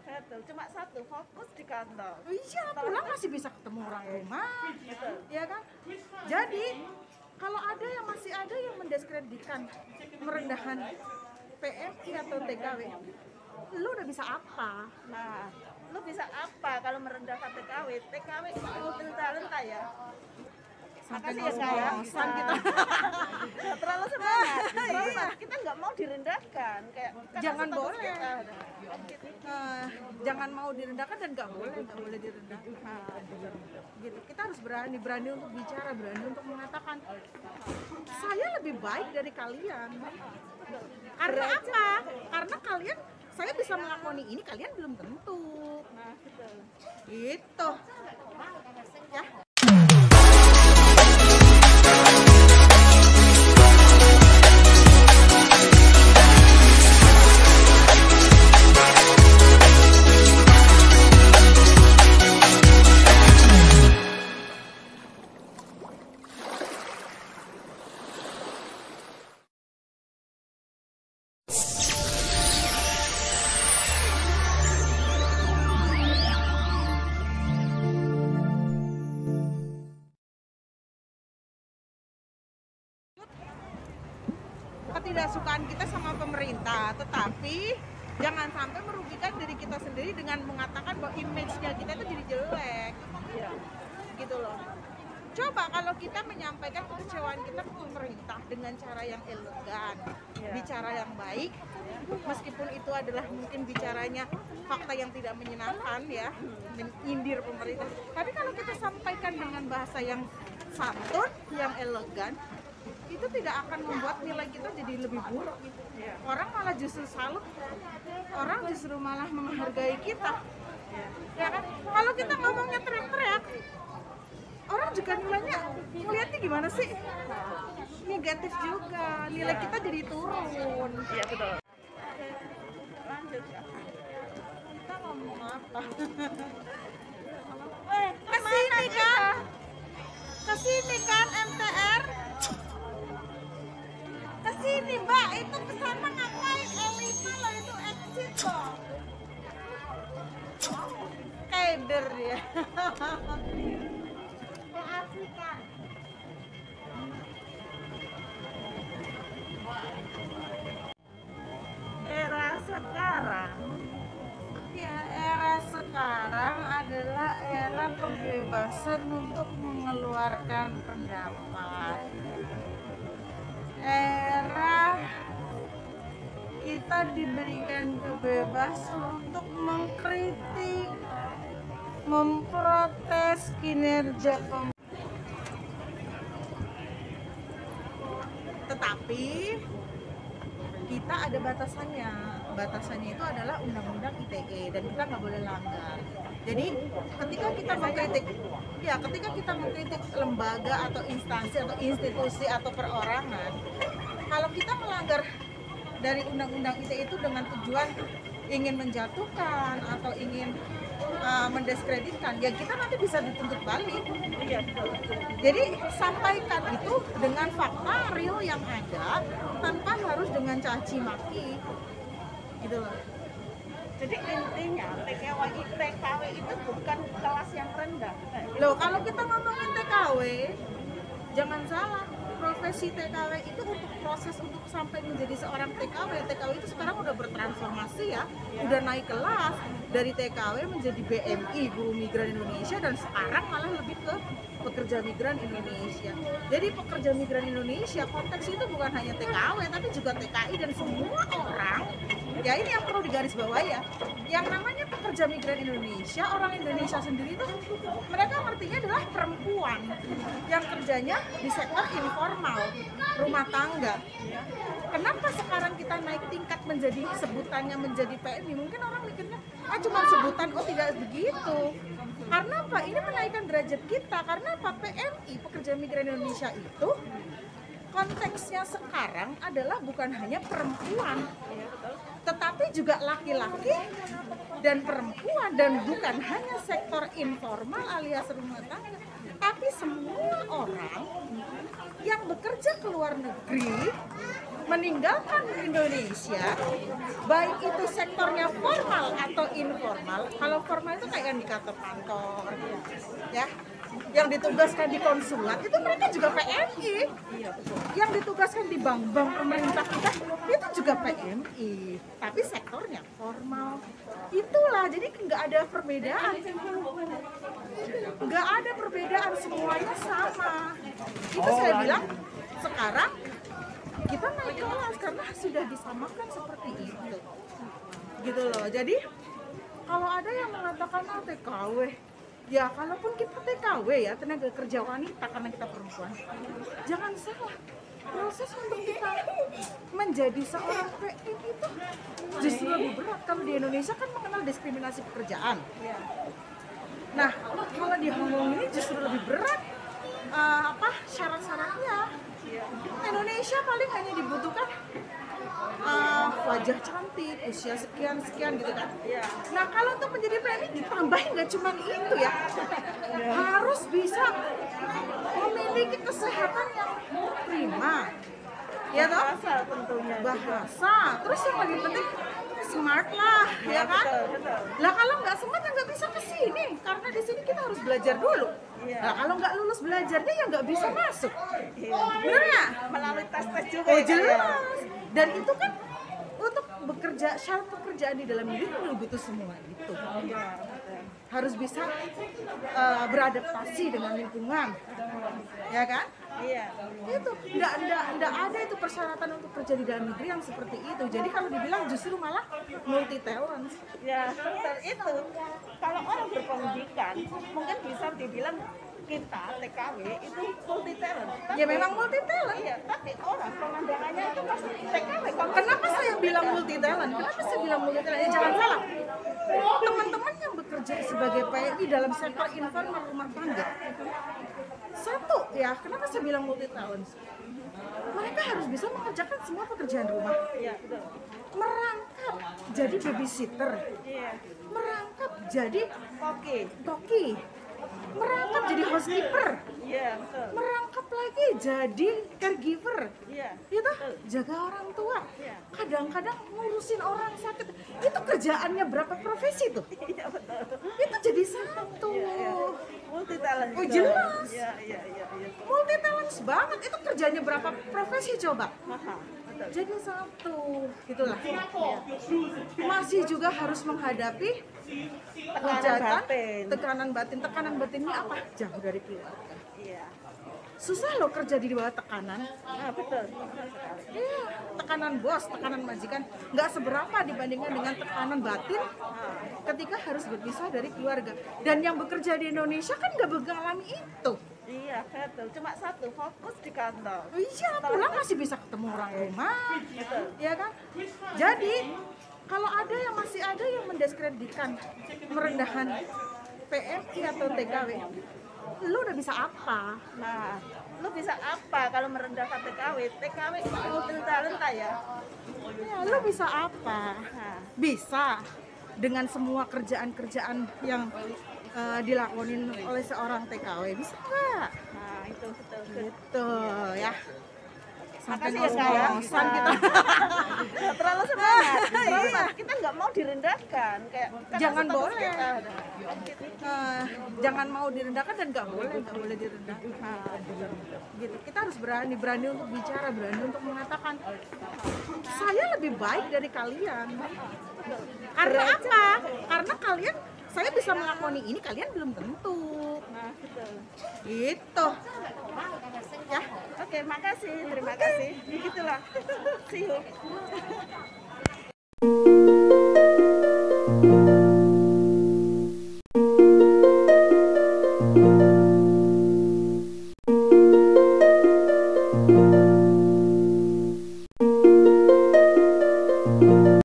Betul, cuma satu, fokus di kantor. Iya, pulang masih bisa ketemu orang rumah, ya kan? Jadi kalau ada yang masih ada yang mendiskreditkan, merendahkan PMI atau TKW, lu udah bisa apa? Nah, lu bisa apa kalau merendahkan TKW? TKW itu multi talenta ya. Sampai Makasih ya ngos-ngosan kita. Terlalu semangat. Kita nggak mau direndahkan. Kayak Jangan status boleh. kita. Jangan mau direndahkan dan nggak boleh direndahkan. Gitu. Kita harus berani untuk bicara, berani untuk mengatakan saya lebih baik dari kalian. Karena apa? Karena kalian, saya bisa melakoni ini, kalian belum tentu. Nah, betul. Gitu. Ya. Ketidaksukaan kita sama pemerintah, tetapi jangan sampai merugikan diri kita sendiri dengan mengatakan bahwa image-nya kita itu jadi jelek. Iya. Gitu loh. Coba kalau kita menyampaikan kekecewaan kita ke pemerintah dengan cara yang elegan, bicara yang baik, meskipun itu adalah mungkin bicaranya fakta yang tidak menyenangkan ya, menyindir pemerintah. Tapi kalau kita sampaikan dengan bahasa yang santun, yang elegan, itu tidak akan membuat nilai kita jadi lebih buruk. Orang malah justru salut, orang justru malah menghargai kita. Ya kan? Kalau kita ngomongnya teriak-teriak, orang juga nilainya ngeliatnya gimana sih? Negatif juga, nilai kita jadi turun. Iya, betul. Lanjut ya. Kita ngomong apa? Kesini kan? Kesini kan MTR? Kesini Mbak, itu kesana ngapain? L5 loh, itu exit loh. Keder ya. Keasikan. Era sekarang. Ya, era sekarang adalah era kebebasan untuk mengeluarkan pendapat. Era kita diberikan kebebasan untuk mengkritik, memprotes kinerja pemerintah. Tetapi kita ada batasannya. Batasannya itu adalah undang-undang ITE dan kita nggak boleh langgar. Jadi ketika kita mengkritik lembaga atau instansi atau institusi atau perorangan, kalau kita melanggar dari undang-undang ITE itu dengan tujuan ingin menjatuhkan atau ingin mendiskreditkan, ya kita nanti bisa dituntut balik. Jadi sampaikan itu dengan fakta real yang ada, tanpa harus dengan caci maki, gitu loh. Jadi intinya TKW itu bukan kelas yang rendah. Loh, kalau kita ngomongin TKW, jangan salah. Profesi TKW itu untuk proses untuk sampai menjadi seorang TKW itu sekarang udah bertransformasi ya, udah naik kelas dari TKW menjadi BMI, Buruh Migran Indonesia, dan sekarang malah lebih ke pekerja migran Indonesia. Jadi pekerja migran Indonesia konteks itu bukan hanya TKW tapi juga TKI dan semua orang. Ya ini yang perlu digarisbawahi ya. Yang namanya pekerja migran Indonesia, orang Indonesia sendiri itu mereka artinya adalah perempuan yang kerjanya di sektor informal, rumah tangga. Kenapa sekarang kita naik tingkat menjadi sebutannya menjadi PMI? Mungkin orang mikirnya cuma sebutan, tidak begitu. Karena apa? Ini menaikkan derajat kita. Karena apa? PMI, pekerja migran Indonesia itu konteksnya sekarang adalah bukan hanya perempuan, tetapi juga laki-laki dan perempuan, dan bukan hanya sektor informal alias rumah tangga, tapi semua orang yang bekerja ke luar negeri meninggalkan Indonesia, baik itu sektornya formal atau informal. formal. Kalau formal itu kayak yang di kantor-kantor, ya. Yang ditugaskan di konsulat itu mereka juga PMI. Iya, betul. Yang ditugaskan di bank-bank pemerintah kita itu juga PMI. Tapi sektornya formal. Itulah, jadi nggak ada perbedaan. Nggak ada perbedaan, semuanya sama. Itu saya bilang sekarang kita naik kelas karena sudah disamakan seperti itu. Gitu loh. Jadi kalau ada yang mengatakan TKW, ya kalaupun kita TKW ya, tenaga kerja wanita karena kita perempuan, jangan salah, proses untuk kita menjadi seorang PI itu justru lebih berat. Kalau di Indonesia kan mengenal diskriminasi pekerjaan. Nah, kalau di Hong Kong ini justru lebih berat syarat-syaratnya. Indonesia paling hanya dibutuhkan wajah cantik, usia sekian-sekian gitu kan. Nah, kalau untuk menjadi PNI ditambahin nggak cuma itu ya, harus bisa memiliki kesehatan yang prima, ya toh? Bahasa tentunya. Bahasa, terus yang lebih penting smart lah, ya kan? Betul. Lah kalau nggak smart ya nggak bisa ke sini, karena di sini kita harus belajar dulu. Nah, kalau nggak lulus belajarnya ya nggak bisa masuk. Bener nggak? Melalui tes-tes juga. Oh ya, Kak, ya? jelas. Dan itu kan untuk bekerja, syarat pekerjaan di dalam negeri kan butuh semua itu. Harus bisa beradaptasi dengan lingkungan, ya kan? Iya. Itu nggak ada itu persyaratan untuk kerja di dalam negeri yang seperti itu. Jadi kalau dibilang justru malah multi talent. Ya, betul itu. Kalau orang berpendidikan, mungkin bisa dibilang kita TKW itu multi talent. Ya memang multi talent. Iya, tapi orang pemandangannya itu masih TKW. Kenapa saya bilang multi talent? Kenapa saya bilang multi talent? Ya jangan salah. Teman-teman yang bekerja sebagai PNI dalam sektor informal rumah tangga, satu ya, kenapa saya bilang multi talent? Mereka harus bisa mengerjakan semua pekerjaan rumah. Iya, betul. Merangkap jadi babysitter, Iya. merangkap jadi Oke. koki, merangkap jadi housekeeper, Iya, betul. merangkap lagi jadi caregiver, Iya. gitu, jaga orang tua, Iya. kadang-kadang ngurusin orang sakit. Itu kerjaannya berapa profesi tuh? Iya, betul. Itu jadi satu. Multi talent. Oh, jelas. Iya. Multi talent banget. Itu kerjanya berapa profesi coba? Aha, betul. Jadi satu, gitulah. Masih juga harus menghadapi hujatan, batin. tekanan batin. Tekanan batinnya apa? Jauh dari keluarga. Iya. Susah loh kerja di bawah tekanan. Ah, betul. Betul sekali. Iya, tekanan bos, tekanan majikan nggak seberapa dibandingkan dengan tekanan batin ketika harus berpisah dari keluarga. Dan yang bekerja di Indonesia kan nggak mengalami itu. Iya, betul. Cuma satu, fokus di kantor. Iya, pulang masih bisa ketemu orang rumah, ya kan? Jadi kalau ada yang masih ada yang mendiskreditkan, merendahkan PMI atau TKW, lu udah bisa apa? Nah, lu bisa apa kalau merendahkan TKW? TKW itu multi talenta ya. Ya, lu bisa apa? Nah, Bisa dengan semua kerjaan-kerjaan yang dilakonin oleh seorang TKW, bisa nggak? nah itu betul. Gitu ya. Sampai Makasih ya, Kak, ya. ngos-ngosan kita. Nggak terlalu semangat. Terlalu semangat. Kita nggak mau direndahkan. Kayak karena Jangan status boleh. kita. Jangan mau direndahkan dan nggak boleh direndahkan. Gitu. Kita harus berani untuk bicara, berani untuk mengatakan saya lebih baik dari kalian. Karena apa? Karena saya bisa melakoni ini, kalian belum tentu. Nah, betul. Gitu. Ya. Oke, makasih. Terima kasih. Begitulah. See you.